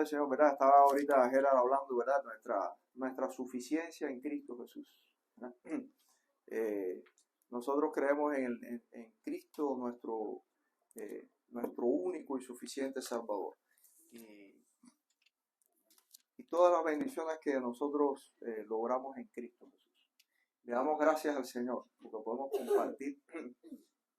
del Señor, ¿verdad? Estaba ahorita Gerard hablando, ¿verdad? Nuestra suficiencia en Cristo Jesús, ¿verdad? Eh, Nosotros creemos en Cristo, nuestro único y suficiente Salvador. Y todas las bendiciones que nosotros logramos en Cristo Jesús. Le damos gracias al Señor porque podemos compartir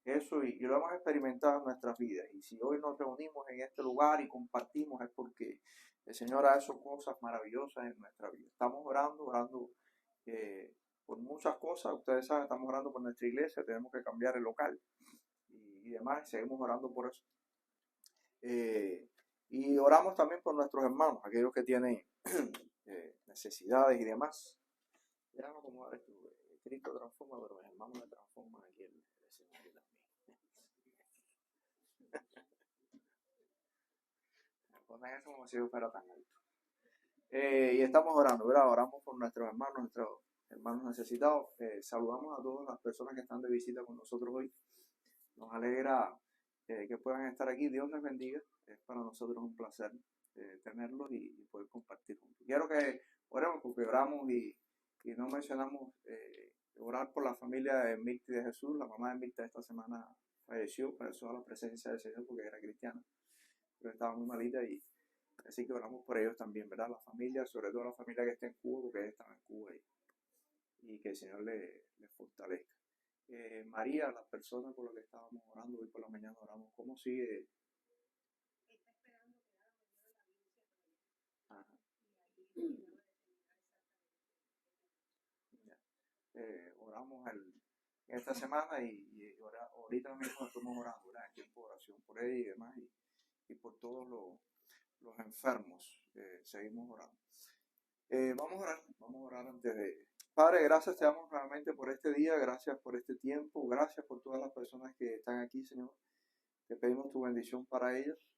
eso y lo hemos experimentado en nuestras vidas. Y si hoy nos reunimos en este lugar y compartimos es porque el Señor ha hecho cosas maravillosas en nuestra vida. Estamos orando por muchas cosas. Ustedes saben, estamos orando por nuestra iglesia, tenemos que cambiar el local y demás. Seguimos orando por eso. Y oramos también por nuestros hermanos, aquellos que tienen necesidades y demás. Déjame acomodar esto. Cristo transforma, pero mis hermanos me transforman aquí el escenario también. Me ponen eso como si yo fuera tan alto. Y estamos orando, ¿verdad? Oramos por nuestros hermanos necesitados. Saludamos a todas las personas que están de visita con nosotros hoy. Nos alegra que puedan estar aquí. Dios les bendiga. Es para nosotros un placer tenerlos y poder compartir juntos. Quiero que oremos porque oramos y no mencionamos orar por la familia de Mirta y de Jesús. La mamá de Mirta esta semana falleció a la presencia del Señor porque era cristiana, pero estaba muy malita y así que oramos por ellos también, ¿verdad? La familia, sobre todo la familia que está en Cuba, porque ellos están en Cuba y que el Señor les fortalezca. María, las personas por las que estábamos orando hoy por la mañana, oramos, ¿cómo sigue? Está esperando que haga mañana la audiencia con él. Ajá. Y ahí le Oramos esta semana y ahorita mismo estamos orando, ¿verdad? En tiempo de oración por ella y demás y por todos los enfermos. Seguimos orando. Vamos a orar antes de... Padre, gracias te damos realmente por este día, gracias por este tiempo, gracias por todas las personas que están aquí, Señor. Te pedimos tu bendición para ellos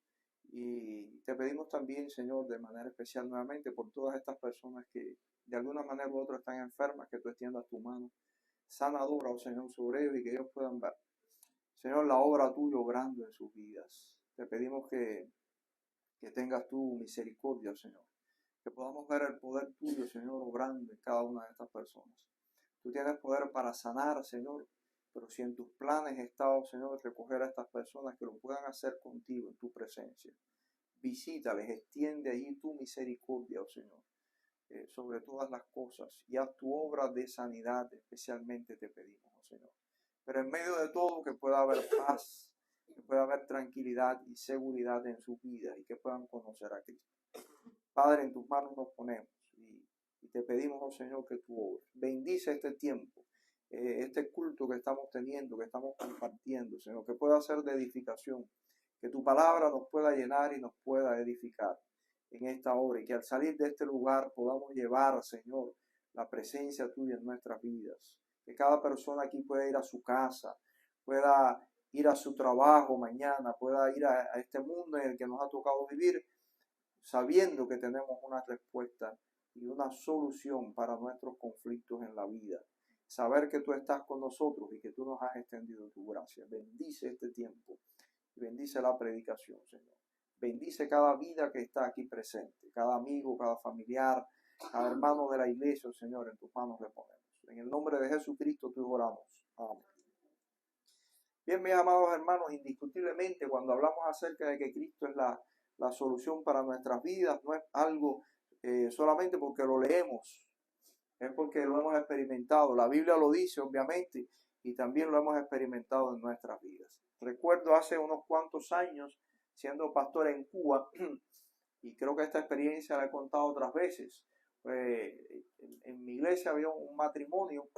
y te pedimos también, Señor, de manera especial nuevamente por todas estas personas que de alguna manera u otra están enfermas, que tú extiendas tu mano sanadora, oh Señor, sobre ellos y que ellos puedan ver, Señor, la obra tuya obrando en sus vidas. Te pedimos que tengas tu misericordia, Señor, que podamos ver el poder tuyo, Señor, obrando en cada una de estas personas. Tú tienes poder para sanar, Señor, pero si en tus planes está, oh Señor, recoger a estas personas que lo puedan hacer contigo en tu presencia. Visítales, extiende allí tu misericordia, oh Señor, sobre todas las cosas y haz tu obra de sanidad, especialmente te pedimos, oh Señor. Pero en medio de todo que pueda haber paz, que pueda haber tranquilidad y seguridad en su vida y que puedan conocer a Cristo. Padre, en tus manos nos ponemos y te pedimos, oh Señor, que tú obres. Bendice este tiempo, este culto que estamos teniendo, que estamos compartiendo, Señor, que pueda ser de edificación, que tu palabra nos pueda llenar y nos pueda edificar en esta hora y que al salir de este lugar podamos llevar, Señor, la presencia tuya en nuestras vidas. Que cada persona aquí pueda ir a su casa, pueda ir a su trabajo mañana, pueda ir a este mundo en el que nos ha tocado vivir, sabiendo que tenemos una respuesta y una solución para nuestros conflictos en la vida. Saber que tú estás con nosotros y que tú nos has extendido tu gracia. Bendice este tiempo y bendice la predicación, Señor. Bendice cada vida que está aquí presente, cada amigo, cada familiar, cada hermano de la iglesia, Señor, en tus manos le ponemos. En el nombre de Jesucristo tú oramos. Amén. Bien, mis amados hermanos, indiscutiblemente cuando hablamos acerca de que Cristo es la solución para nuestras vidas, no es algo solamente porque lo leemos, es porque lo hemos experimentado. La Biblia lo dice, obviamente, y también lo hemos experimentado en nuestras vidas. Recuerdo hace unos cuantos años, siendo pastor en Cuba, y creo que esta experiencia la he contado otras veces. En mi iglesia había un matrimonio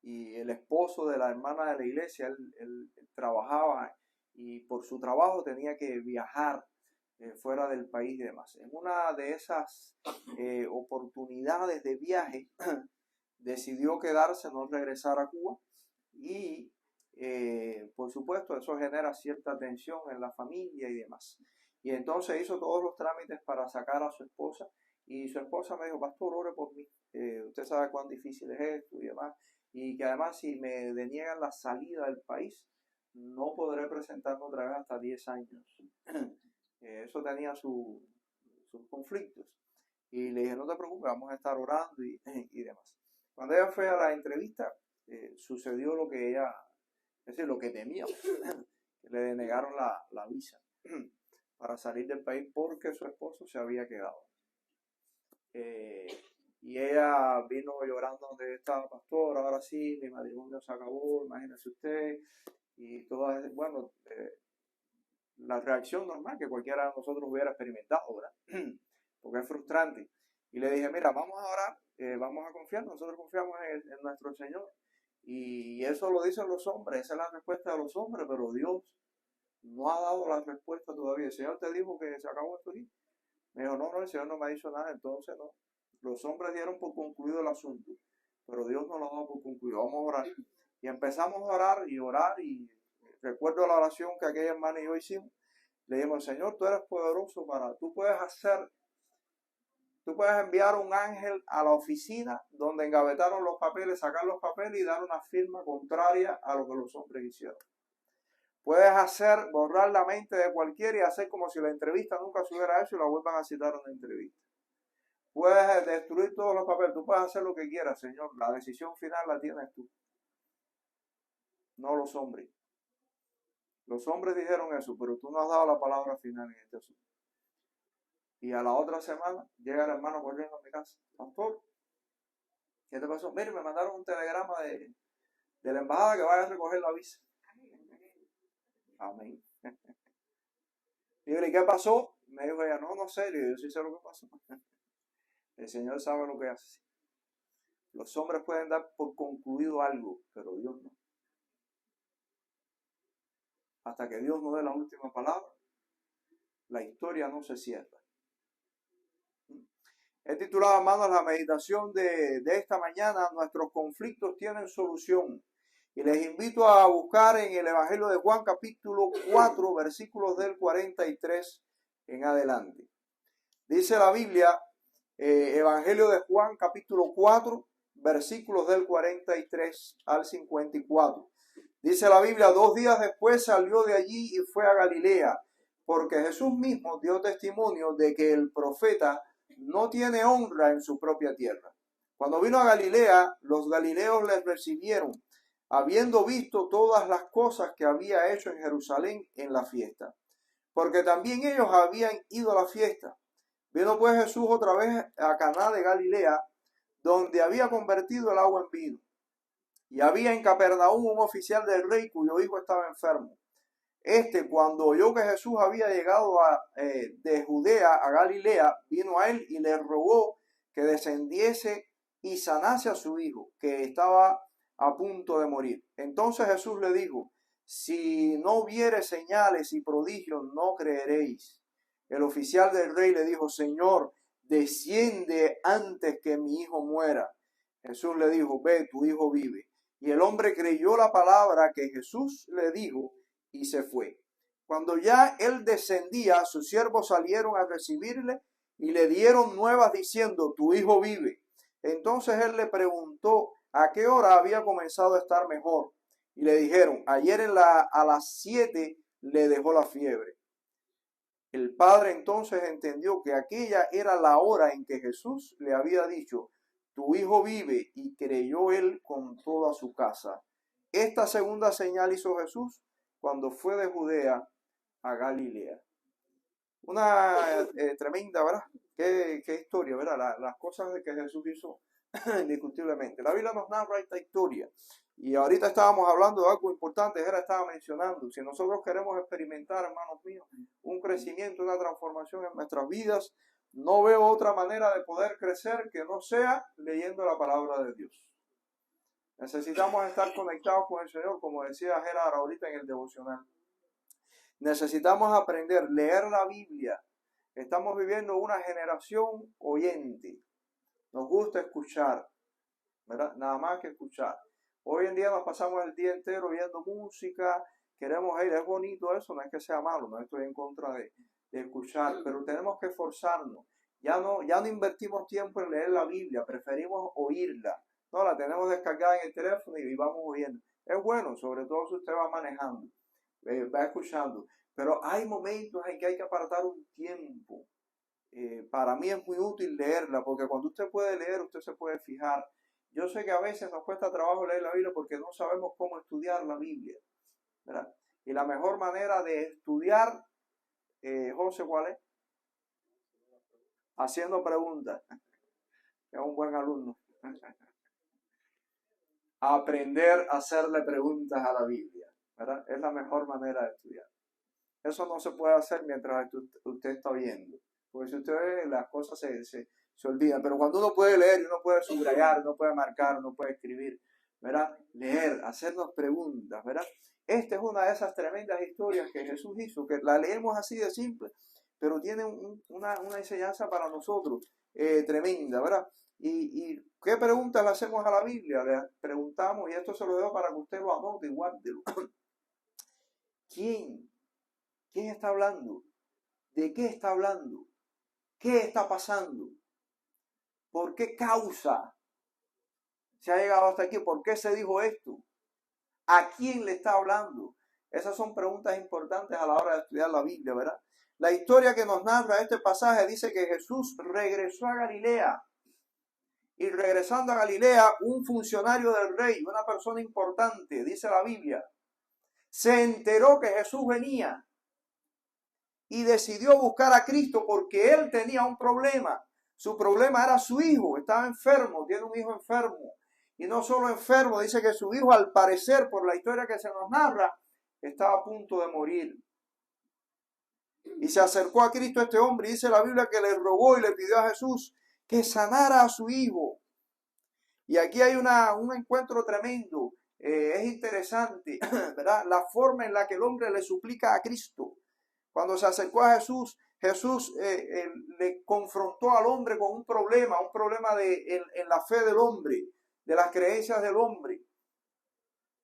y el esposo de la hermana de la iglesia, él trabajaba y por su trabajo tenía que viajar fuera del país y demás. En una de esas oportunidades de viaje decidió quedarse, no regresar a Cuba y por supuesto eso genera cierta tensión en la familia y demás. Y entonces hizo todos los trámites para sacar a su esposa y su esposa me dijo, pastor, ore por mí, usted sabe cuán difícil es esto y demás, y que además si me deniegan la salida del país no podré presentarme otra vez hasta 10 años. Eso tenía su sus conflictos. Y le dije, no te preocupes, vamos a estar orando y demás. Cuando ella fue a la entrevista, sucedió lo que ella, es decir, lo que temíamos, que le denegaron la visa para salir del país porque su esposo se había quedado. Y ella vino llorando donde estaba, pastor, ahora sí, mi matrimonio se acabó, imagínese usted, y toda, bueno, la reacción normal que cualquiera de nosotros hubiera experimentado, ¿verdad? Porque es frustrante. Y le dije, mira, vamos a orar, vamos a confiar, nosotros confiamos en nuestro Señor. Y eso lo dicen los hombres, esa es la respuesta de los hombres, pero Dios no ha dado la respuesta todavía. El Señor te dijo que se acabó esto aquí. Me dijo, no, el Señor no me ha dicho nada, entonces no. Los hombres dieron por concluido el asunto, pero Dios no lo ha dado por concluido. Vamos a orar. Y empezamos a orar, y recuerdo la oración que aquella hermana y yo hicimos. Le dijimos, Señor, tú eres poderoso tú puedes enviar un ángel a la oficina donde engavetaron los papeles, sacar los papeles y dar una firma contraria a lo que los hombres hicieron. Puedes borrar la mente de cualquiera y hacer como si la entrevista nunca se hubiera hecho y la vuelvan a citar en la entrevista. Puedes destruir todos los papeles, tú puedes hacer lo que quieras, Señor. La decisión final la tienes tú, no los hombres. Los hombres dijeron eso, pero tú no has dado la palabra final en este asunto. Y a la otra semana llega el hermano corriendo a mi casa. Pastor, ¿qué te pasó? Mire, me mandaron un telegrama de la embajada que vaya a recoger la visa. Amén. Y yo le dije, ¿qué pasó? Me dijo ella, no sé. Yo sí sé lo que pasó. El Señor sabe lo que hace. Los hombres pueden dar por concluido algo, pero Dios no. Hasta que Dios no dé la última palabra, la historia no se cierra. He titulado, hermanos, la meditación de esta mañana, nuestros conflictos tienen solución. Y les invito a buscar en el Evangelio de Juan capítulo 4, versículos del 43 en adelante. Dice la Biblia, Evangelio de Juan capítulo 4, versículos del 43 al 54. Dice la Biblia, 2 días después salió de allí y fue a Galilea, porque Jesús mismo dio testimonio de que el profeta no tiene honra en su propia tierra. Cuando vino a Galilea, los galileos les recibieron, habiendo visto todas las cosas que había hecho en Jerusalén en la fiesta, porque también ellos habían ido a la fiesta. Vino pues Jesús otra vez a Caná de Galilea, donde había convertido el agua en vino. Y había en Capernaum un oficial del rey cuyo hijo estaba enfermo. Cuando oyó que Jesús había llegado de Judea a Galilea, vino a él y le rogó que descendiese y sanase a su hijo, que estaba a punto de morir. Entonces Jesús le dijo, si no viere señales y prodigios, no creeréis. El oficial del rey le dijo, Señor, desciende antes que mi hijo muera. Jesús le dijo, ve, tu hijo vive. Y el hombre creyó la palabra que Jesús le dijo y se fue. Cuando ya él descendía, sus siervos salieron a recibirle y le dieron nuevas diciendo, tu hijo vive. Entonces él le preguntó a qué hora había comenzado a estar mejor. Y le dijeron, ayer a las 7 le dejó la fiebre. El padre entonces entendió que aquella era la hora en que Jesús le había dicho, tu hijo vive, y creyó él con toda su casa. Esta segunda señal hizo Jesús cuando fue de Judea a Galilea. Una tremenda, ¿verdad? Qué historia, ¿verdad? Las cosas que Jesús hizo indiscutiblemente. La Biblia nos narra esta historia. Y ahorita estábamos hablando de algo importante, Jera estaba mencionando. Si nosotros queremos experimentar, hermanos míos, un crecimiento, una transformación en nuestras vidas, no veo otra manera de poder crecer que no sea leyendo la palabra de Dios. Necesitamos estar conectados con el Señor, como decía Gerard ahorita en el devocional. Necesitamos aprender, leer la Biblia. Estamos viviendo una generación oyente. Nos gusta escuchar, ¿verdad? Nada más que escuchar. Hoy en día nos pasamos el día entero oyendo música, queremos ir, es bonito eso, no es que sea malo, no estoy en contra de escuchar, pero tenemos que esforzarnos. Ya no invertimos tiempo en leer la Biblia, preferimos oírla. No, la tenemos descargada en el teléfono y vamos oyendo. Es bueno, sobre todo si usted va manejando, va escuchando. Pero hay momentos en que hay que apartar un tiempo para mí es muy útil leerla, porque cuando usted puede leer, usted se puede fijar. Yo sé que a veces nos cuesta trabajo leer la Biblia porque no sabemos cómo estudiar la Biblia, ¿verdad? Y la mejor manera de estudiar, José, ¿cuál es? Haciendo preguntas. Es un buen alumno. Aprender a hacerle preguntas a la Biblia, ¿verdad? Es la mejor manera de estudiar. Eso no se puede hacer mientras usted está viendo, porque si usted ve, las cosas se olvidan. Pero cuando uno puede leer, uno puede subrayar, uno puede marcar, uno puede escribir, ¿verdad? Leer, hacernos preguntas, ¿verdad? Esta es una de esas tremendas historias que Jesús hizo, que la leemos así de simple, pero tiene una enseñanza para nosotros tremenda, ¿verdad? ¿Y qué preguntas le hacemos a la Biblia? Le preguntamos, y esto se lo dejo para que usted lo anote y guárdelo. ¿Quién está hablando? ¿De qué está hablando? ¿Qué está pasando? ¿Por qué causa se ha llegado hasta aquí? ¿Por qué se dijo esto? ¿A quién le está hablando? Esas son preguntas importantes a la hora de estudiar la Biblia, ¿verdad? La historia que nos narra este pasaje dice que Jesús regresó a Galilea. Y regresando a Galilea, un funcionario del rey, una persona importante, dice la Biblia, se enteró que Jesús venía y decidió buscar a Cristo porque él tenía un problema. Su problema era su hijo, estaba enfermo, tiene un hijo enfermo. Y no solo enfermo, dice que su hijo, al parecer, por la historia que se nos narra, estaba a punto de morir. Y se acercó a Cristo este hombre y dice la Biblia que le rogó y le pidió a Jesús que sanara a su hijo. Y aquí hay un encuentro tremendo, es interesante, ¿verdad? La forma en la que el hombre le suplica a Cristo. Cuando se acercó a Jesús, Jesús le confrontó al hombre con un problema en la fe del hombre, de las creencias del hombre.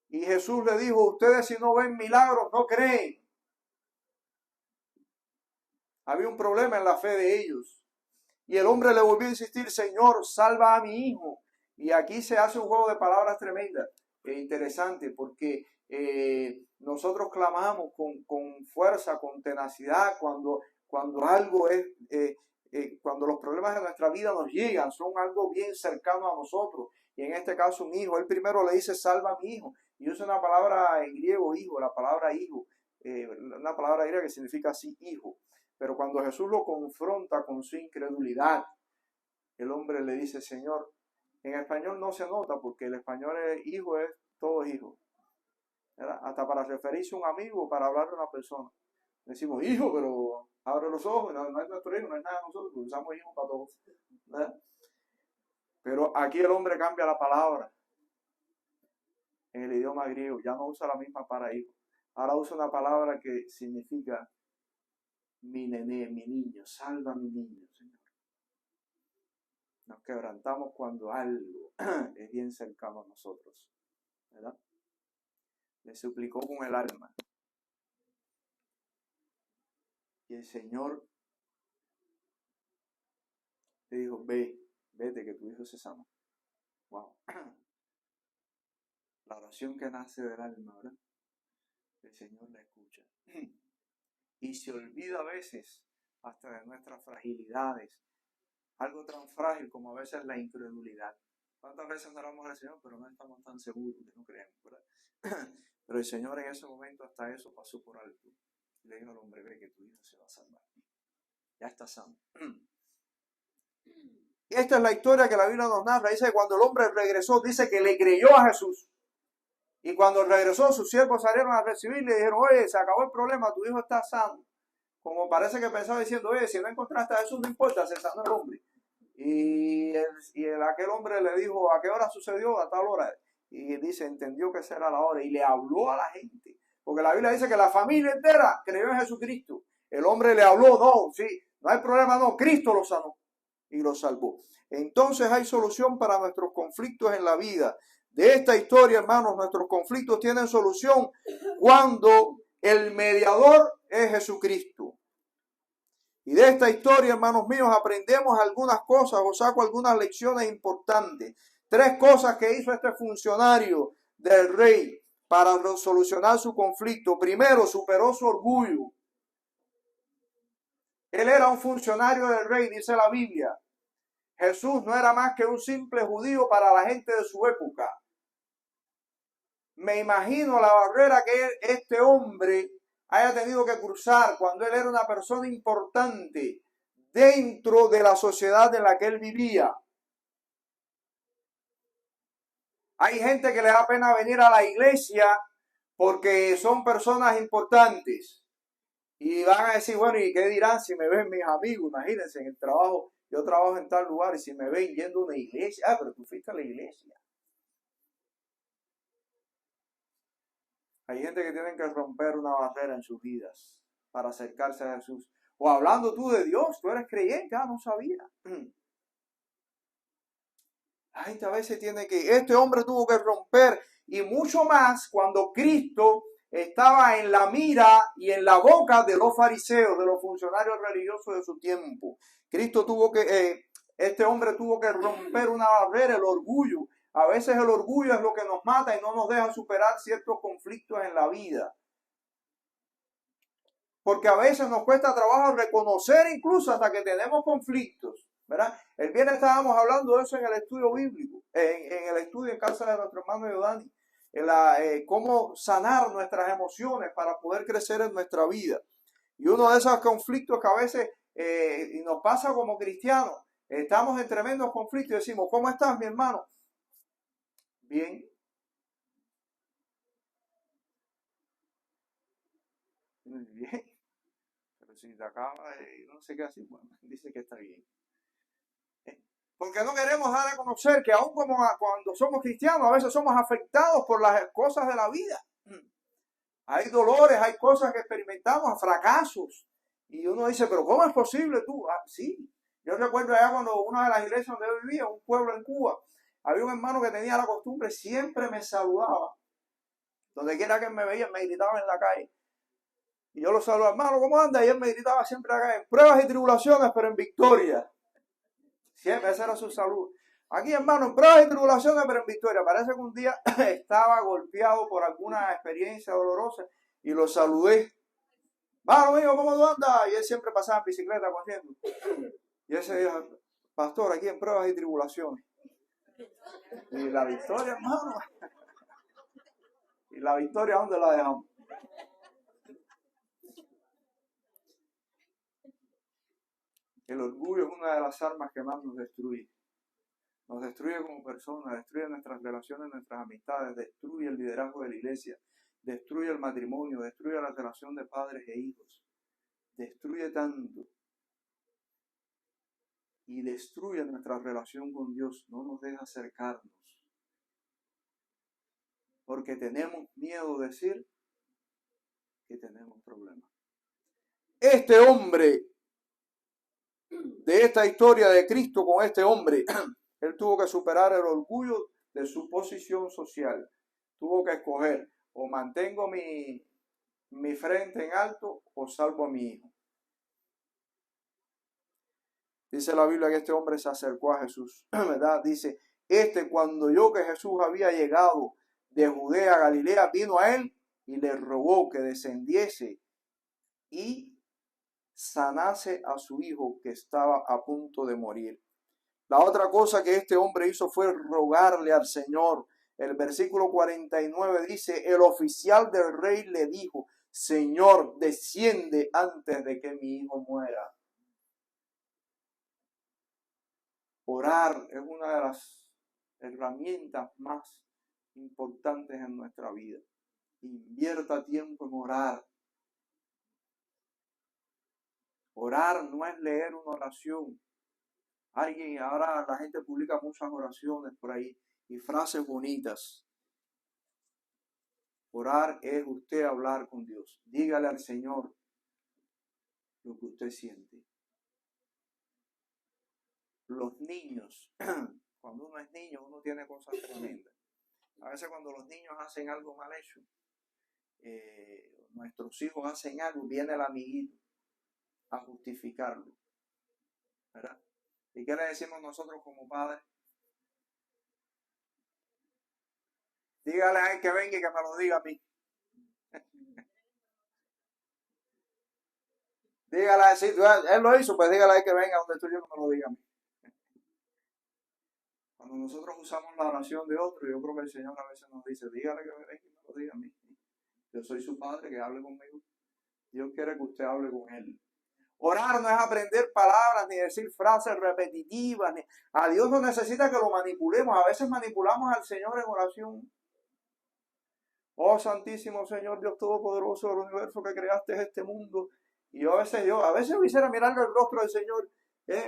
Y Jesús le dijo, ustedes si no ven milagros, no creen. Había un problema en la fe de ellos. Y el hombre le volvió a insistir, Señor, salva a mi hijo. Y aquí se hace un juego de palabras tremenda, interesante, porque nosotros clamamos con fuerza, con tenacidad, cuando algo es, cuando los problemas de nuestra vida nos llegan, son algo bien cercano a nosotros. Y en este caso, un hijo, él primero le dice, salva a mi hijo. Y usa una palabra en griego, hijo, la palabra hijo, una palabra griega que significa así, hijo. Pero cuando Jesús lo confronta con su incredulidad, el hombre le dice, Señor, en español no se nota porque el español es hijo, es todo hijo. ¿Verdad? Hasta para referirse a un amigo, para hablar de una persona. Decimos, hijo, pero abre los ojos, no es nuestro hijo, no es nada de nosotros, usamos hijo para todos. ¿Verdad? Pero aquí el hombre cambia la palabra en el idioma griego, ya no usa la misma para hijo. Ahora usa una palabra que significa mi nené, mi niño, salva a mi niño, Señor. Nos quebrantamos cuando algo es bien cercano a nosotros, ¿verdad? Le suplicó con el alma. Y el Señor le dijo, vete que tu hijo se sana. Wow. La oración que nace del alma, ¿verdad? El Señor la escucha. Y se olvida a veces hasta de nuestras fragilidades. Algo tan frágil como a veces la incredulidad. ¿Cuántas veces oramos al Señor, pero no estamos tan seguros que no creemos, ¿verdad? Pero el Señor en ese momento hasta eso pasó por alto. Y le dijo al hombre, ve que tu hijo se va a salvar. Ya está sano. Y esta es la historia que la Biblia nos narra. Dice que cuando el hombre regresó, dice que le creyó a Jesús. Y cuando regresó, sus siervos salieron a recibirle y le dijeron, oye, se acabó el problema, tu hijo está sano. Como parece que pensaba diciendo, oye, si no encontraste a Jesús, no importa, se sanó el hombre. Y aquel hombre le dijo, ¿a qué hora sucedió? A tal hora. Y dice, entendió que esa era la hora. Y le habló a la gente. Porque la Biblia dice que la familia entera creyó en Jesucristo. El hombre le habló, no, sí, no hay problema, no, Cristo lo sanó y lo salvó. Entonces hay solución para nuestros conflictos en la vida. De esta historia, hermanos, nuestros conflictos tienen solución cuando el mediador es Jesucristo. Y de esta historia, hermanos míos, aprendemos algunas cosas o saco algunas lecciones importantes. 3 cosas que hizo este funcionario del rey para solucionar su conflicto. Primero, superó su orgullo. Él era un funcionario del rey, dice la Biblia. Jesús no era más que un simple judío para la gente de su época. Me imagino la barrera que este hombre haya tenido que cruzar cuando él era una persona importante dentro de la sociedad en la que él vivía. Hay gente que le da pena venir a la iglesia porque son personas importantes. Y van a decir, bueno, ¿y qué dirán si me ven mis amigos? Imagínense, en el trabajo, yo trabajo en tal lugar y si me ven yendo a una iglesia, pero tú fuiste a la iglesia. Hay gente que tiene que romper una barrera en sus vidas para acercarse a Jesús. O hablando tú de Dios, tú eres creyente, no sabía. La gente a veces tiene que, este hombre tuvo que romper, y mucho más cuando Cristo estaba en la mira y en la boca de los fariseos, de los funcionarios religiosos de su tiempo. Cristo tuvo que, este hombre tuvo que romper una barrera, el orgullo. A veces el orgullo es lo que nos mata y no nos deja superar ciertos conflictos en la vida. Porque a veces nos cuesta trabajo reconocer incluso hasta que tenemos conflictos, ¿verdad? El viernes estábamos hablando de eso en el estudio bíblico, en el estudio en casa de nuestro hermano Yodani, cómo sanar nuestras emociones para poder crecer en nuestra vida. Y uno de esos conflictos que a veces y nos pasa como cristianos, estamos en tremendos conflictos y decimos, ¿cómo estás, mi hermano? Bien. Bien. Pero si te acaba no sé qué así, bueno, dice que está bien. Porque no queremos dar a conocer que aún como cuando somos cristianos, a veces somos afectados por las cosas de la vida. Hay dolores, hay cosas que experimentamos, fracasos. Y uno dice, pero ¿cómo es posible tú? Sí. Yo recuerdo allá cuando una de las iglesias donde yo vivía, un pueblo en Cuba, había un hermano que tenía la costumbre, siempre me saludaba. Donde quiera que me veía, me gritaba en la calle. Y yo lo saludaba, hermano, ¿cómo anda? Y él me gritaba siempre acá, en pruebas y tribulaciones, pero en victoria. Siempre, esa era su salud. Aquí, hermano, en pruebas y tribulaciones, pero en victoria. Parece que un día estaba golpeado por alguna experiencia dolorosa y lo saludé. Hermano mío, ¿cómo tú andas? Y él siempre pasaba en bicicleta corriendo. Y ese día, pastor, aquí en pruebas y tribulaciones. Y la victoria, hermano. Y la victoria, ¿dónde la dejamos? El orgullo es una de las armas que más nos destruye. Nos destruye como personas, destruye nuestras relaciones, nuestras amistades, destruye el liderazgo de la iglesia, destruye el matrimonio, destruye la relación de padres e hijos, destruye tanto y destruye nuestra relación con Dios, no nos deja acercarnos, porque tenemos miedo de decir que tenemos problemas. Este hombre, de esta historia de Cristo con este hombre, él tuvo que superar el orgullo de su posición social, tuvo que escoger, o mantengo mi frente en alto o salvo a mi hijo. Dice la Biblia que este hombre se acercó a Jesús, ¿verdad? Dice, cuando oyó que Jesús había llegado de Judea a Galilea, vino a él y le rogó que descendiese y sanase a su hijo que estaba a punto de morir. La otra cosa que este hombre hizo fue rogarle al Señor. El versículo 49 dice, el oficial del rey le dijo, Señor, desciende antes de que mi hijo muera. Orar es una de las herramientas más importantes en nuestra vida. Invierta tiempo en orar. Orar no es leer una oración. Ahora la gente publica muchas oraciones por ahí y frases bonitas. Orar es usted hablar con Dios. Dígale al Señor lo que usted siente. Los niños, cuando uno es niño, uno tiene cosas tremendas. A veces cuando los niños hacen algo mal hecho, nuestros hijos hacen algo, viene el amiguito a justificarlo, ¿verdad? ¿Y qué le decimos nosotros como padres? Dígale a él que venga y que me lo diga a mí. Dígale así, él lo hizo, pues dígale que venga donde estoy yo, que me lo diga a mí. Cuando nosotros usamos la oración de otro, yo creo que el Señor a veces nos dice, dígale que venga y me lo diga a mí. Yo soy su padre, que hable conmigo. Dios quiere que usted hable con él. Orar no es aprender palabras ni decir frases repetitivas. A Dios no necesita que lo manipulemos. A veces manipulamos al Señor en oración. Oh Santísimo Señor, Dios Todopoderoso del universo que creaste este mundo. Y yo a veces quisiera mirarle el rostro del Señor,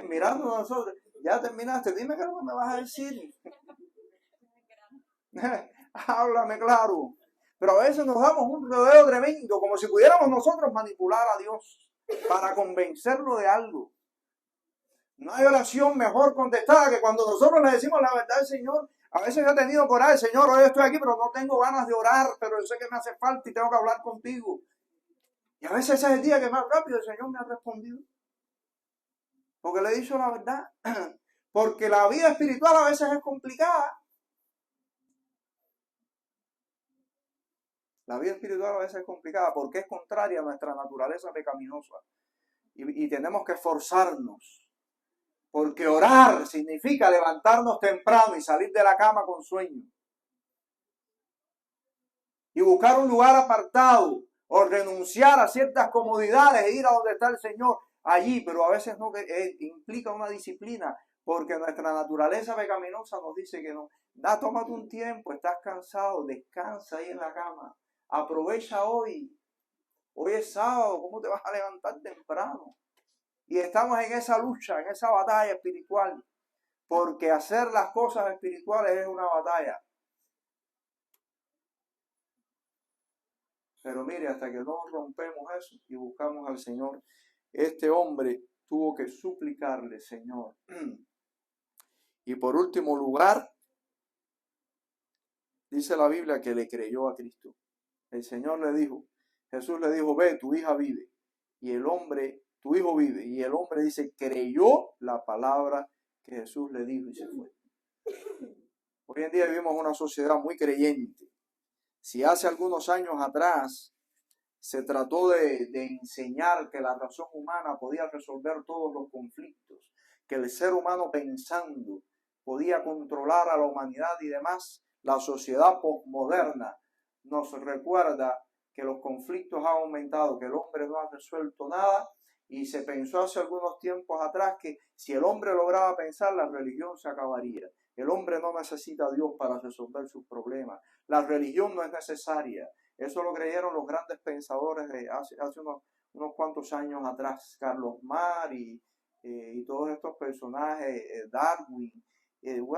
mirando a nosotros. Ya terminaste, dime qué es lo que me vas a decir. Háblame claro. Pero a veces nos damos un rodeo tremendo, como si pudiéramos nosotros manipular a Dios para convencerlo de algo. No hay oración mejor contestada que cuando nosotros le decimos la verdad al Señor. A veces yo he tenido por ahí, Señor, hoy estoy aquí, pero no tengo ganas de orar, pero yo sé que me hace falta y tengo que hablar contigo. Y a veces ese es el día que más rápido el Señor me ha respondido. Porque le he dicho la verdad. Porque la vida espiritual a veces es complicada. La vida espiritual a veces es complicada porque es contraria a nuestra naturaleza pecaminosa. Y tenemos que esforzarnos. Porque orar significa levantarnos temprano y salir de la cama con sueño. Y buscar un lugar apartado o renunciar a ciertas comodidades e ir a donde está el Señor allí. Pero a veces no implica una disciplina porque nuestra naturaleza pecaminosa nos dice que no. Tómate un tiempo, estás cansado, descansa ahí en la cama. Aprovecha hoy. Hoy es sábado, ¿cómo te vas a levantar temprano? Y estamos en esa lucha, en esa batalla espiritual. Porque hacer las cosas espirituales es una batalla. Pero mire, hasta que no rompemos eso y buscamos al Señor, este hombre tuvo que suplicarle, Señor. Y por último lugar, dice la Biblia que le creyó a Cristo. El Señor le dijo, Jesús le dijo, ve, tu hija vive. Y el hombre, tu hijo vive. Y el hombre dice, creyó la palabra que Jesús le dijo y se fue. Hoy en día vivimos una sociedad muy creyente. Si hace algunos años atrás se trató de enseñar que la razón humana podía resolver todos los conflictos, que el ser humano pensando podía controlar a la humanidad y demás, la sociedad postmoderna nos recuerda que los conflictos han aumentado, que el hombre no ha resuelto nada, y se pensó hace algunos tiempos atrás que si el hombre lograba pensar, la religión se acabaría. El hombre no necesita a Dios para resolver sus problemas. La religión no es necesaria. Eso lo creyeron los grandes pensadores de hace unos cuantos años atrás. Carlos Marx y todos estos personajes, Darwin.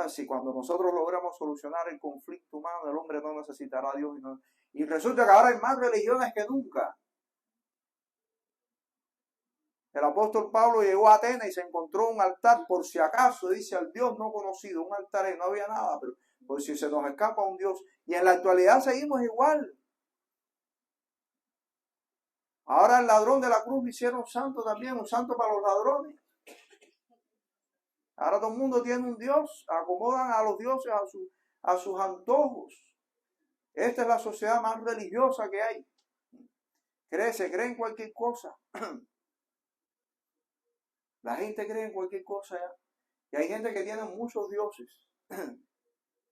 Si cuando nosotros logramos solucionar el conflicto humano, el hombre no necesitará a Dios. Y resulta que ahora hay más religiones que nunca. El apóstol Pablo llegó a Atenas y se encontró un altar, por si acaso, dice, al Dios no conocido, un altar y no había nada, pero por si se nos escapa un Dios. Y en la actualidad seguimos igual. Ahora el ladrón de la cruz lo hicieron santo también, un santo para los ladrones. Ahora todo el mundo tiene un Dios, acomodan a los dioses a sus antojos. Esta es la sociedad más religiosa que hay. Se cree en cualquier cosa. La gente cree en cualquier cosa ya. Y hay gente que tiene muchos dioses.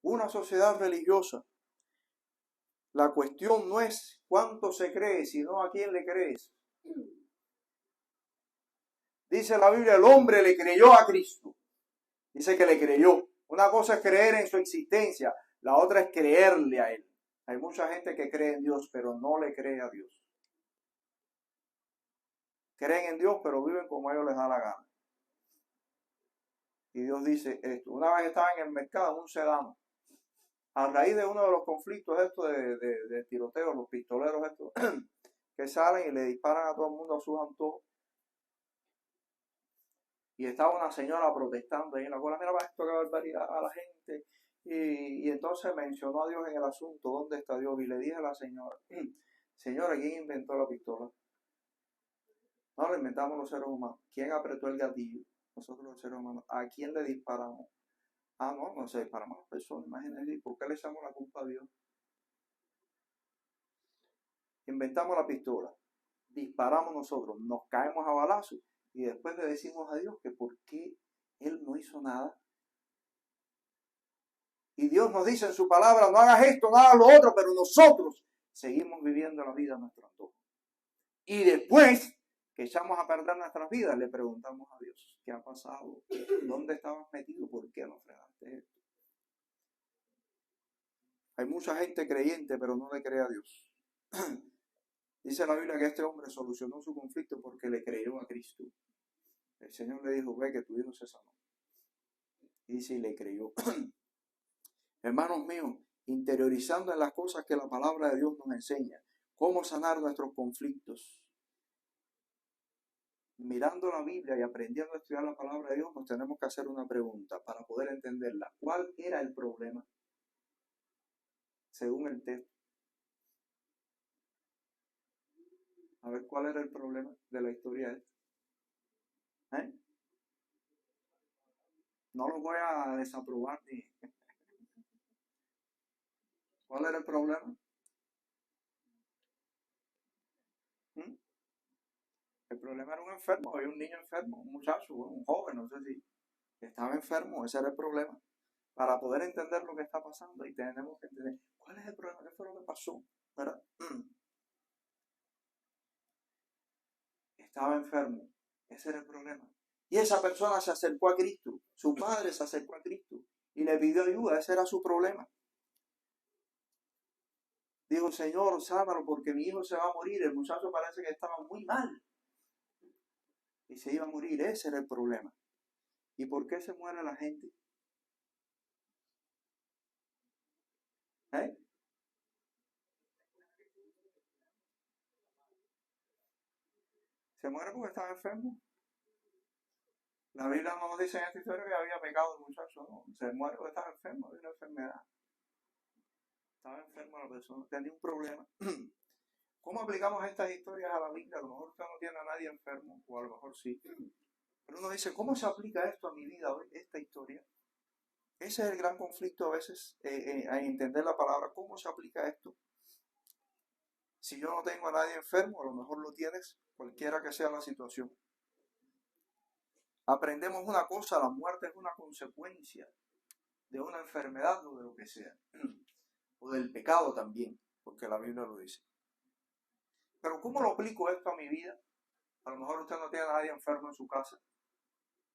Una sociedad religiosa. La cuestión no es cuánto se cree, sino a quién le crees. Dice la Biblia, el hombre le creyó a Cristo. Dice que le creyó. Una cosa es creer en su existencia, la otra es creerle a Él. Hay mucha gente que cree en Dios, pero no le cree a Dios. Creen en Dios, pero viven como a ellos les da la gana. Y Dios dice esto. Una vez estaba en el mercado, en un sedano, a raíz de uno de los conflictos estos de tiroteos, los pistoleros estos, que salen y le disparan a todo el mundo a sus antojos. Y estaba una señora protestando ahí en la cola, mira, esto que barbaridad a la gente. Y entonces mencionó a Dios en el asunto, ¿dónde está Dios? Y le dije a la señora, señora, ¿quién inventó la pistola? No, lo inventamos los seres humanos. ¿Quién apretó el gatillo? Nosotros los seres humanos. ¿A quién le disparamos? Ah, no se disparamos a las personas. Imagínense, ¿por qué le echamos la culpa a Dios? Inventamos la pistola. disparamos nosotros, nos caemos a balazos y después le decimos a Dios que por qué Él no hizo nada. Y Dios nos dice en su palabra, no hagas esto, no hagas lo otro, pero nosotros seguimos viviendo la vida a nuestro antojo. Y después que echamos a perder nuestras vidas, le preguntamos a Dios, ¿qué ha pasado? ¿Dónde estabas metido? ¿Por qué no frenaste esto? Hay mucha gente creyente, pero no le cree a Dios. Dice la Biblia que este hombre solucionó su conflicto porque le creyó a Cristo. El Señor le dijo, ve que tu hijo se sanó. Y dice, y le creyó. Hermanos míos, interiorizando en las cosas que la palabra de Dios nos enseña, cómo sanar nuestros conflictos. Mirando la Biblia y aprendiendo a estudiar la palabra de Dios, nos tenemos que hacer una pregunta para poder entenderla. ¿Cuál era el problema? Según el texto. A ver, ¿cuál era el problema de la historia esta? No lo voy a desaprobar ni. ¿Cuál era el problema? El problema era un enfermo, había un niño enfermo, un muchacho, un joven, no sé si estaba enfermo, ese era el problema. Para poder entender lo que está pasando y tenemos que entender cuál es el problema, qué fue lo que pasó, ¿verdad? Estaba enfermo, ese era el problema. Y esa persona se acercó a Cristo, su padre se acercó a Cristo y le pidió ayuda, ese era su problema. Dijo, Señor, sánalo porque mi hijo se va a morir, el muchacho parece que estaba muy mal y se iba a morir, ese era el problema. ¿Y por qué se muere la gente? Se muere porque estaba enfermo. La Biblia no nos dice en esta historia que había pecado el muchacho, no. Se muere porque estaba enfermo, de una enfermedad. Estaba enfermo la persona, tenía un problema. ¿Cómo aplicamos estas historias a la Biblia? A lo mejor usted no tiene a nadie enfermo, o a lo mejor sí. Pero uno dice, ¿cómo se aplica esto a mi vida hoy, esta historia? Ese es el gran conflicto a veces, a entender la palabra. ¿Cómo se aplica esto? Si yo no tengo a nadie enfermo, a lo mejor lo tienes, cualquiera que sea la situación. Aprendemos una cosa, la muerte es una consecuencia de una enfermedad o de lo que sea. O del pecado también, porque la Biblia lo dice. Pero ¿cómo lo aplico esto a mi vida? A lo mejor usted no tiene a nadie enfermo en su casa,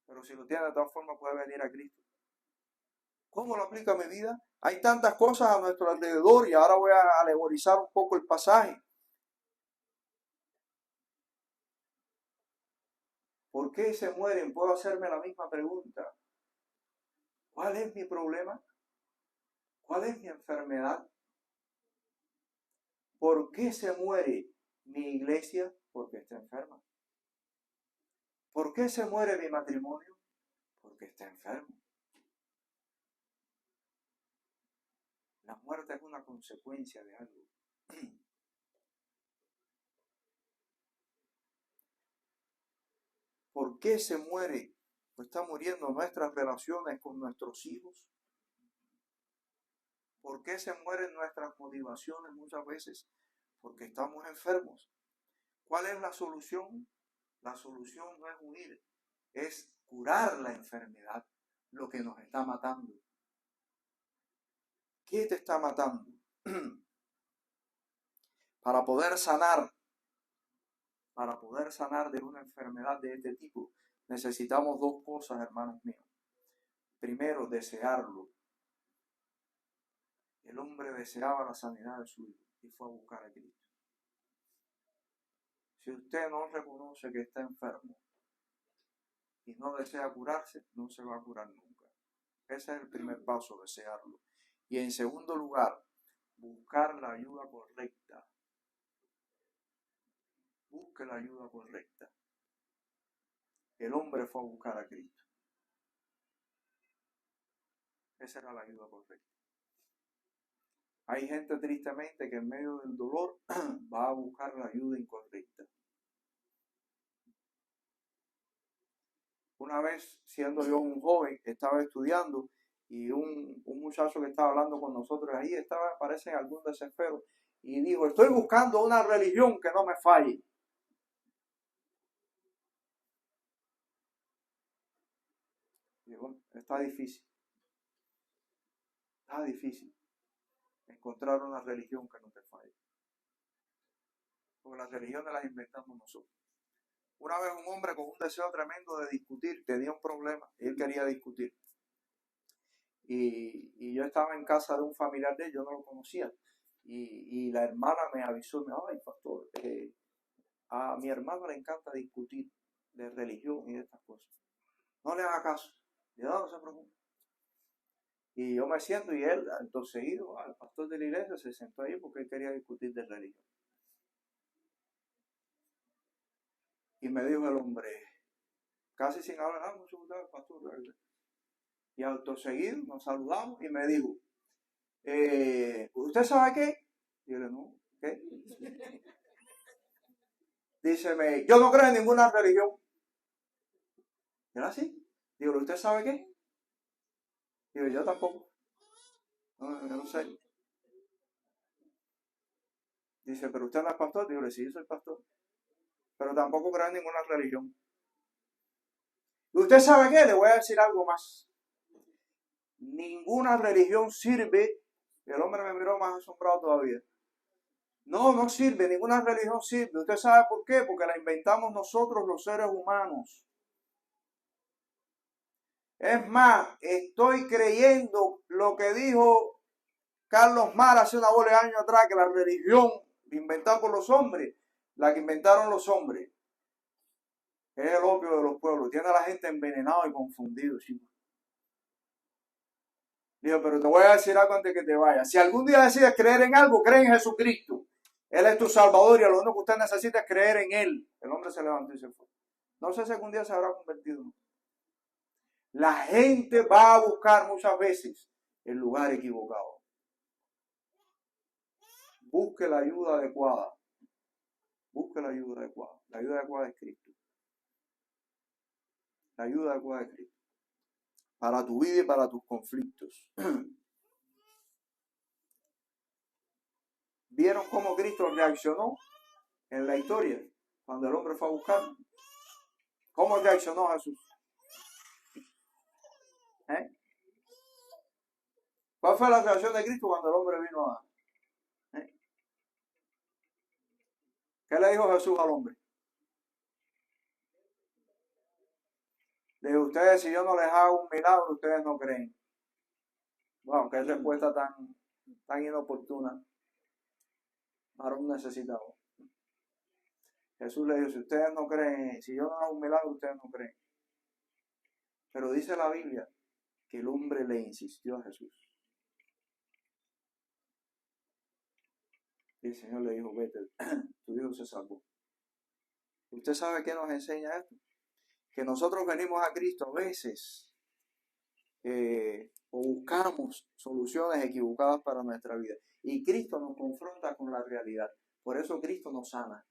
pero si lo tiene de todas formas puede venir a Cristo. ¿Cómo lo aplico a mi vida? Hay tantas cosas a nuestro alrededor y ahora voy a alegorizar un poco el pasaje. ¿Por qué se mueren? Puedo hacerme la misma pregunta. ¿Cuál es mi problema? ¿Cuál es mi enfermedad? ¿Por qué se muere mi iglesia? Porque está enferma. ¿Por qué se muere mi matrimonio? Porque está enfermo. La muerte es una consecuencia de algo. ¿Por qué se muere? Pues están muriendo nuestras relaciones con nuestros hijos. ¿Por qué se mueren nuestras motivaciones muchas veces? Porque estamos enfermos. ¿Cuál es la solución? La solución no es huir, es curar la enfermedad, lo que nos está matando. ¿Qué te está matando? Para poder sanar de una enfermedad de este tipo, necesitamos dos cosas, hermanos míos. Primero, desearlo. El hombre deseaba la sanidad de su hijo y fue a buscar a Cristo. Si usted no reconoce que está enfermo y no desea curarse, no se va a curar nunca. Ese es el primer paso, desearlo. Y en segundo lugar, buscar la ayuda correcta. Busque la ayuda correcta. El hombre fue a buscar a Cristo. Esa era la ayuda correcta. Hay gente tristemente que en medio del dolor va a buscar la ayuda incorrecta. Una vez, siendo yo un joven, estaba estudiando y un muchacho que estaba hablando con nosotros ahí parece en algún desespero y dijo, estoy buscando una religión que no me falle. está difícil. Está difícil encontrar una religión que no te falle. Porque las religiones las inventamos nosotros. Una vez un hombre con un deseo tremendo de discutir, tenía un problema, y él quería discutir. Y yo estaba en casa de un familiar de él, yo no lo conocía. Y la hermana me avisó, me dijo, ay, pastor, a mi hermano le encanta discutir de religión y de estas cosas. No le haga caso. Y no se preocupe. Y yo me siento y él, entonces seguido, al pastor de la iglesia, se sentó ahí porque él quería discutir de religión. Y me dijo el hombre, casi sin hablar, mucho gusto, pastor. Y acto seguido nos saludamos y me dijo, ¿usted sabe qué? Y yo le digo, no, ¿qué? Díceme, yo no creo en ninguna religión. ¿Y era así? Digo, ¿usted sabe qué? Digo, yo tampoco. No, yo no sé. Dice, ¿pero usted no es pastor? Digo, sí, yo soy pastor. Pero tampoco creo en ninguna religión. ¿Y usted sabe qué? Le voy a decir algo más. Ninguna religión sirve. El hombre me miró más asombrado todavía. No sirve, ninguna religión sirve. ¿Usted sabe por qué? Porque la inventamos nosotros los seres humanos. Es más, estoy creyendo lo que dijo Carlos Mar hace una bola de años atrás, que la religión inventada por los hombres, la que inventaron los hombres, es el opio de los pueblos. Tiene a la gente envenenada y confundida, chicos. Digo, pero te voy a decir algo antes que te vayas. Si algún día decides creer en algo, cree en Jesucristo. Él es tu Salvador y lo único que usted necesita es creer en Él. El hombre se levantó y se fue. No sé si algún día se habrá convertido. La gente va a buscar muchas veces el lugar equivocado. Busque la ayuda adecuada. Busque la ayuda adecuada. La ayuda adecuada es Cristo. La ayuda adecuada es Cristo. Para tu vida y para tus conflictos. ¿Vieron cómo Cristo reaccionó en la historia cuando el hombre fue a buscarlo? ¿Cómo reaccionó Jesús? ¿Cuál fue la reacción de Cristo cuando el hombre vino a... ¿Qué le dijo Jesús al hombre? Le dijo, ustedes, si yo no les hago un milagro, ustedes no creen. Wow, qué respuesta tan inoportuna para un necesitado. Jesús le dijo, si ustedes no creen, si yo no hago un milagro, ustedes no creen. Pero dice la Biblia que el hombre le insistió a Jesús. Y el Señor le dijo, vete, tu hijo se salvó. ¿Usted sabe qué nos enseña esto? Que nosotros venimos a Cristo a veces o buscamos soluciones equivocadas para nuestra vida. Y Cristo nos confronta con la realidad. Por eso Cristo nos sana.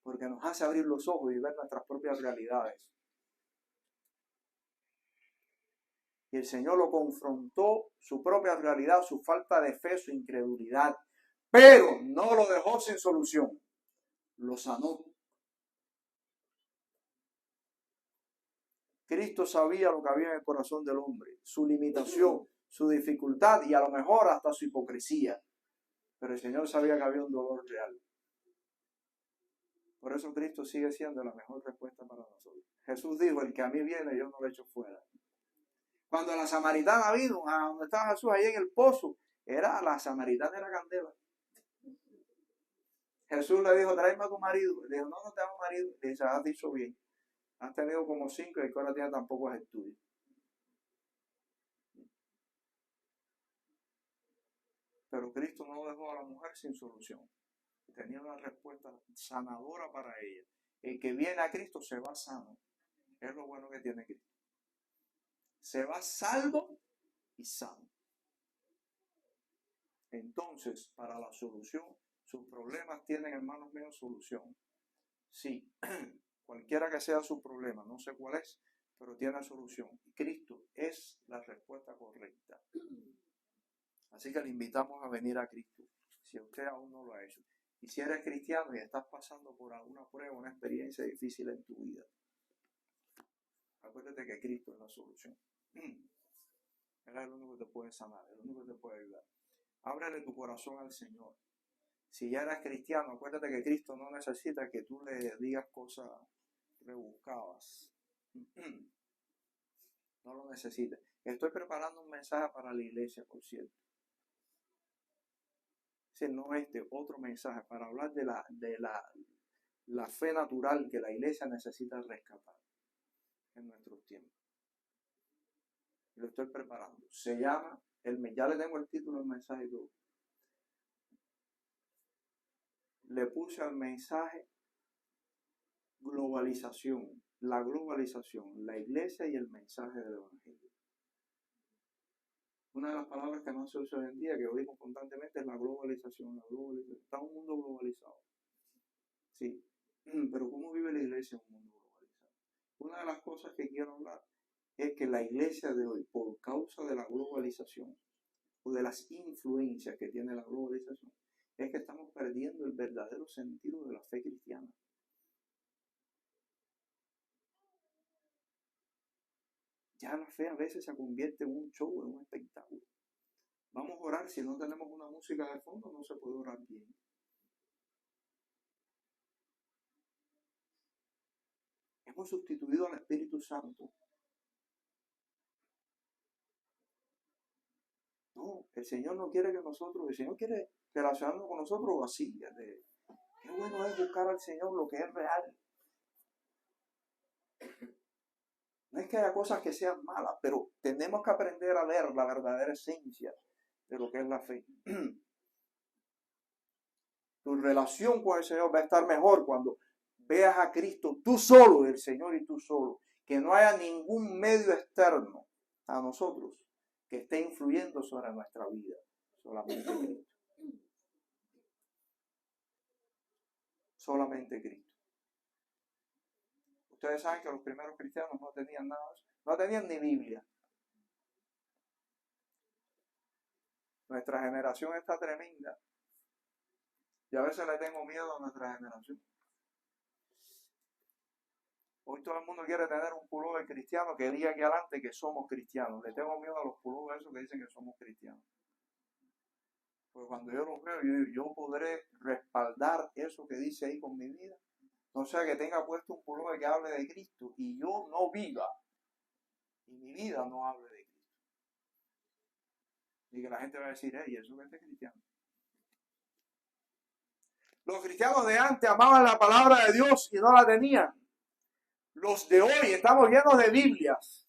Porque nos hace abrir los ojos y ver nuestras propias realidades. Y el Señor lo confrontó, su propia realidad, su falta de fe, su incredulidad. Pero no lo dejó sin solución. Lo sanó. Cristo sabía lo que había en el corazón del hombre, su limitación, su dificultad y a lo mejor hasta su hipocresía. Pero el Señor sabía que había un dolor real. Por eso Cristo sigue siendo la mejor respuesta para nosotros. Jesús dijo, el que a mí viene, yo no lo echo fuera. Cuando la samaritana vino a donde estaba Jesús, ahí en el pozo, la samaritana era candela. Jesús le dijo, tráeme a tu marido. Le dijo, no te hago marido. Le dice, has dicho bien. Has tenido como 5 y el que ahora tiene tampoco es estudio. Pero Cristo no dejó a la mujer sin solución. Tenía una respuesta sanadora para ella. El que viene a Cristo se va sano. Es lo bueno que tiene Cristo. Se va salvo y sano. Entonces, para la solución, sus problemas tienen, hermanos míos, solución. Sí, cualquiera que sea su problema, no sé cuál es, pero tiene solución. Cristo es la respuesta correcta. Así que le invitamos a venir a Cristo, si usted aún no lo ha hecho. Y si eres cristiano y estás pasando por alguna prueba, una experiencia difícil en tu vida, acuérdate que Cristo es la solución. Él es el único que te puede sanar, el único que te puede ayudar. Ábrele tu corazón al Señor. Si ya eres cristiano, acuérdate que Cristo no necesita que tú le digas cosas rebuscadas. No lo necesita. Estoy preparando un mensaje para la iglesia, por cierto. No otro mensaje para hablar de la fe natural que la iglesia necesita rescatar en nuestros tiempos. Lo estoy preparando. Se llama, ya le tengo el título del mensaje y todo. Le puse al mensaje globalización, la la iglesia y el mensaje del evangelio. Una de las palabras que más se usa hoy en día, que oímos constantemente, es la globalización. Está un mundo globalizado. Sí, pero ¿cómo vive la iglesia en un mundo globalizado? Una de las cosas que quiero hablar es que la iglesia de hoy, por causa de la globalización o de las influencias que tiene la globalización, es que estamos perdiendo el verdadero sentido de la fe cristiana. Ya la fe a veces se convierte en un show, en un espectáculo. Vamos a orar, si no tenemos una música de fondo, no se puede orar bien. Hemos sustituido al Espíritu Santo. No, el Señor no quiere que nosotros, el Señor quiere relacionarnos con nosotros así. Qué bueno es buscar al Señor lo que es real. No es que haya cosas que sean malas, pero tenemos que aprender a ver la verdadera esencia de lo que es la fe. Tu relación con el Señor va a estar mejor cuando veas a Cristo tú solo, el Señor y tú solo. Que no haya ningún medio externo a nosotros que esté influyendo sobre nuestra vida. Solamente Cristo. Solamente Cristo. Ustedes saben que los primeros cristianos no tenían nada de eso. No tenían ni Biblia. Nuestra generación está tremenda. Y a veces le tengo miedo a nuestra generación. Hoy todo el mundo quiere tener un pullover cristiano que diga aquí adelante que somos cristianos. Le tengo miedo a los pullovers esos que dicen que somos cristianos. Porque cuando yo los veo, yo podré respaldar eso que dice ahí con mi vida. No sea que tenga puesto un pullover que hable de Cristo y yo no viva. Y mi vida no hable de Cristo. Y que la gente va a decir, hey, eso que es cristiano. Los cristianos de antes amaban la palabra de Dios y no la tenían. Los de hoy estamos llenos de Biblias.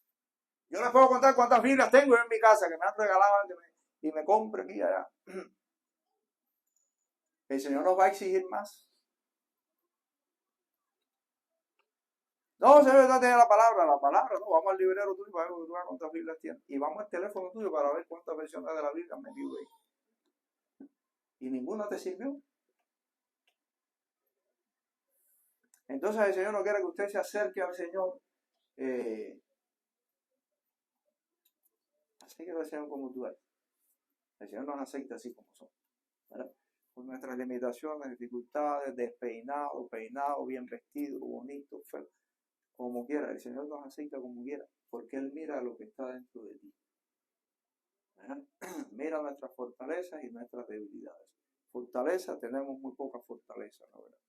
Yo les puedo contar cuántas Biblias tengo en mi casa que me han regalado y me compren aquí y allá. El Señor nos va a exigir más. No, Señor, no tiene la palabra, no, vamos al librero tuyo para ver cuántas Biblias tienes. Y vamos al teléfono tuyo para ver cuántas versiones de la Biblia han metido ahí. Y ninguna te sirvió. Entonces el Señor no quiere que usted se acerque al Señor. Así que el Señor como tú eres. El Señor nos acepta así como somos. ¿Verdad? Con nuestras limitaciones, dificultades, despeinado, peinado, bien vestido, bonito, feo. Como quiera, el Señor nos acepta como quiera, porque Él mira lo que está dentro de ti. ¿Verdad? Mira nuestras fortalezas y nuestras debilidades. Fortaleza, tenemos muy poca fortaleza, ¿no? ¿Verdad?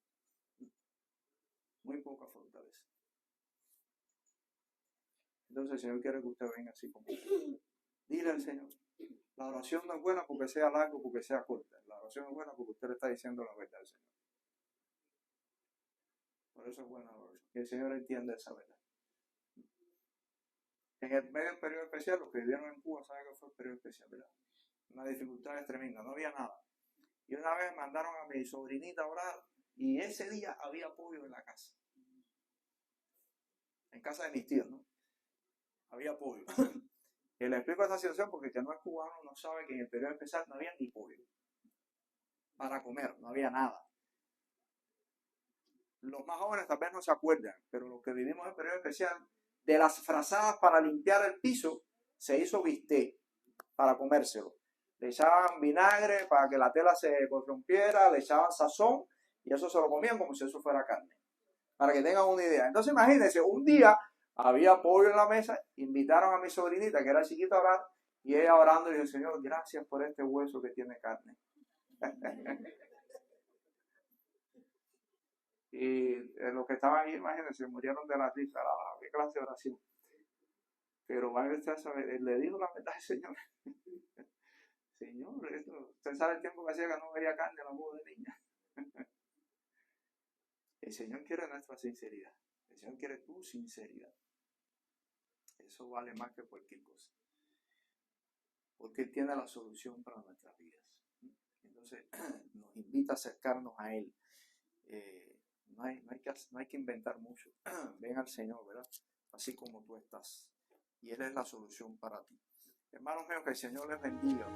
Muy poca fortaleza. Entonces el Señor quiere que usted venga así como usted. Dile al Señor. La oración no es buena porque sea largo, porque sea corta. La oración es buena porque usted le está diciendo la verdad al Señor. Por eso es buena la oración. Que el Señor entienda esa verdad. En el medio del periodo especial, los que vivieron en Cuba saben que fue el periodo especial, ¿verdad? Una dificultad tremenda, no había nada. Y una vez mandaron a mi sobrinita a orar y ese día había pollo en la casa. En casa de mis tíos, ¿no? Había pollo. Y le explico esta situación porque el que no es cubano no sabe que en el periodo especial no había ni pollo para comer, no había nada. Los más jóvenes tal vez no se acuerdan, pero los que vivimos en el periodo especial, de las frazadas para limpiar el piso, se hizo bistec para comérselo. Le echaban vinagre para que la tela se corrompiera, le echaban sazón y eso se lo comían como si eso fuera carne. Para que tengan una idea. Entonces imagínense, un día Había pollo en la mesa, invitaron a mi sobrinita, que era chiquita, a orar, y ella orando, y dijo, Señor, gracias por este hueso que tiene carne. Y los que estaban ahí, imagínense, murieron de la risa, qué clase de oración. Pero vaya usted a saber, él le dijo la verdad al Señor. Señor, usted sabe el tiempo que hacía que no veía carne en la voz de niña. El Señor quiere nuestra sinceridad. El Señor quiere tu sinceridad. Eso vale más que cualquier cosa. Porque Él tiene la solución para nuestras vidas. Entonces, nos invita a acercarnos a Él. No hay que inventar mucho. Ven al Señor, ¿verdad? Así como tú estás. Y Él es la solución para ti. Hermanos míos, que el Señor les bendiga.